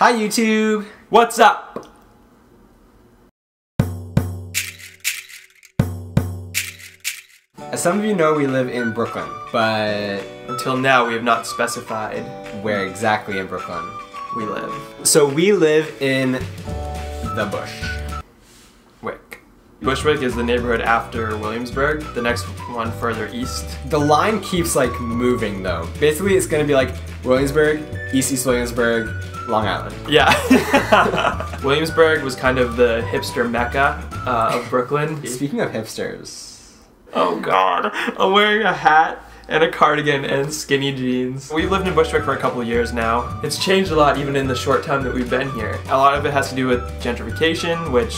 Hi YouTube! What's up? As some of you know, we live in Brooklyn, but Until now, we have not specified where exactly in Brooklyn we live. So we live in the Wick. Bushwick is the neighborhood after Williamsburg, the next one further east. The line keeps like moving though. Basically it's gonna be like Williamsburg, East Williamsburg, Long Island. Yeah. Williamsburg was kind of the hipster mecca of Brooklyn. Speaking of hipsters. Oh god, I'm wearing a hat and a cardigan and skinny jeans. We've lived in Bushwick for a couple of years now. It's changed a lot even in the short time that we've been here. A lot of it has to do with gentrification, which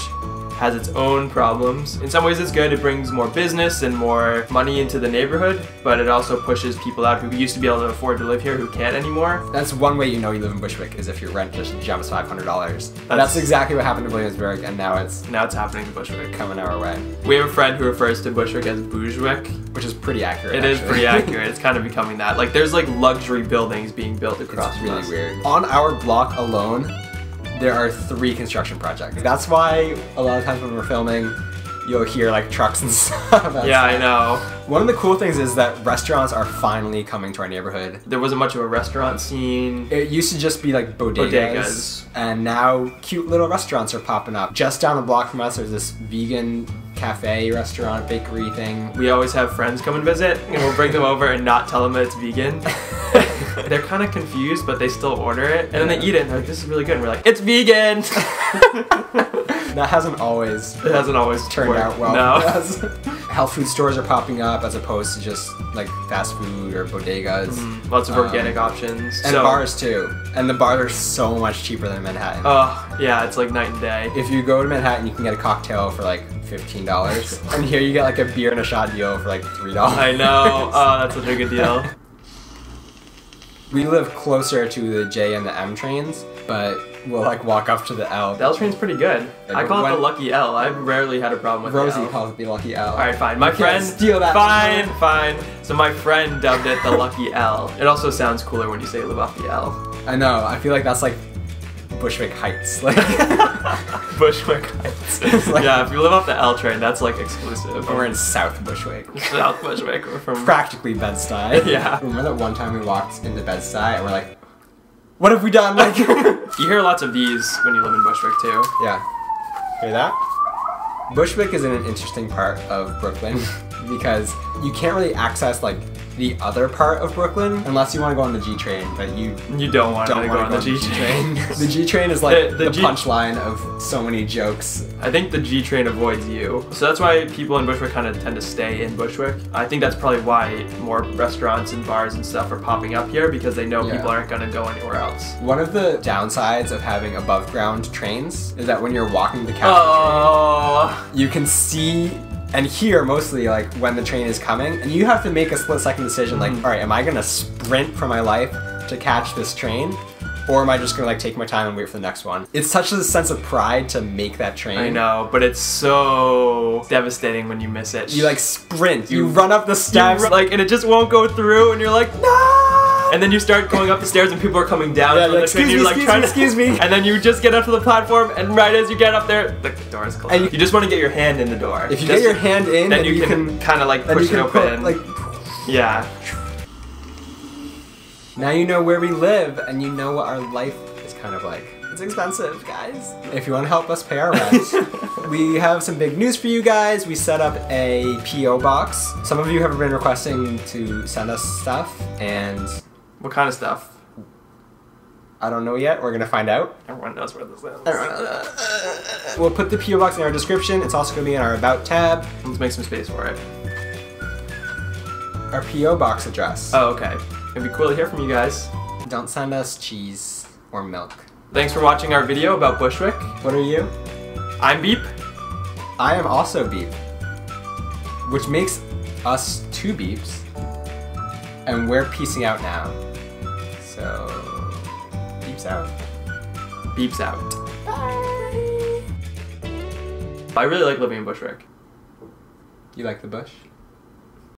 has its own problems. In some ways it's good, it brings more business and more money into the neighborhood, but it also pushes people out who used to be able to afford to live here who can't anymore. That's one way you know you live in Bushwick, is if your rent just jumps $500. That's exactly what happened to Williamsburg, and now it's happening to Bushwick. Coming our way. We have a friend who refers to Bushwick as Bushwick. Which is pretty accurate. It is pretty accurate. It's kind of becoming that. Like there's like luxury buildings being built across. It's really weird. On our block alone, there are 3 construction projects. That's why a lot of times when we're filming, you'll hear like trucks and stuff. Yeah, I know. One of the cool things is that restaurants are finally coming to our neighborhood. There wasn't much of a restaurant scene. It used to just be like bodegas. And now cute little restaurants are popping up. Just down the block from us, there's this vegan cafe, restaurant, bakery thing. We always have friends come and visit, and we'll bring them over and not tell them that it's vegan. They're kind of confused, but they still order it, and then they eat it, and they're like, this is really good, and we're like, it's vegan! That hasn't always turned worked out well. No. Health food stores are popping up as opposed to just like fast food or bodegas. Lots of organic options. And bars too. And the bars are so much cheaper than Manhattan. Oh, yeah, it's like night and day. If you go to Manhattan, you can get a cocktail for like $15. And here you get like a beer and a shot deal for like $3. I know. Oh, that's such a good deal. We live closer to the J and the M trains, but we'll like walk up to the L. The L train's pretty good. Like, I call it the Lucky L. I've rarely had a problem with Rosie the L. calls it the Lucky L. Alright, fine. My friend... steal that. Fine. So my friend dubbed it the Lucky L. It also sounds cooler when you say live off the L. I know. I feel like that's like Bushwick Heights. Like Bushwick Heights. Like, yeah, if you live off the L train, that's like exclusive. We're in South Bushwick. South Bushwick. We're from... practically Bed-Stuy. Yeah. Remember that one time we walked into Bed-Stuy and we're like, what have we done? Like, you hear lots of these when you live in Bushwick too. Yeah. Hear that? Bushwick is in an interesting part of Brooklyn because you can't really access like the other part of Brooklyn unless you want to go on the G train, but you don't want to go on the G train. The G train is like the punchline of so many jokes. I think the G train avoids you. So that's why people in Bushwick kind of tend to stay in Bushwick. I think that's probably why more restaurants and bars and stuff are popping up here, because they know people aren't going to go anywhere else. One of the downsides of having above ground trains is that when you're walking to catch the train, you can see and hear mostly like when the train is coming, and you have to make a split-second decision like, all right, am I gonna sprint for my life to catch this train, or am I just gonna like take my time and wait for the next one? It's such a sense of pride to make that train. I know, but it's so devastating when you miss it. You like sprint, you run up the steps, like, and it just won't go through, and you're like, no! And then you start going up the stairs and people are coming down from the train. You're like, excuse me. And then you just get up to the platform, and right as you get up there, the door is closed. And you just want to get your hand in the door. If you get your hand in, then you can kind of like push it open. Yeah. Now you know where we live, and you know what our life is kind of like. It's expensive, guys. If you want to help us pay our rent, we have some big news for you guys. We set up a P.O. box. Some of you have been requesting to send us stuff, and... What kind of stuff? I don't know yet. We're gonna find out. Everyone knows where this is. We'll put the P.O. box in our description. It's also gonna be in our About tab. Let's make some space for it. Our P.O. box address. Oh, okay. It'd be cool to hear from you guys. Don't send us cheese or milk. Thanks for watching our video about Bushwick. What are you? I'm Beep. I am also Beep. Which makes us 2 Beeps. And we're peacing out now. So, Beeps out. Beeps out. Bye. I really like living in Bushwick. You like the bush?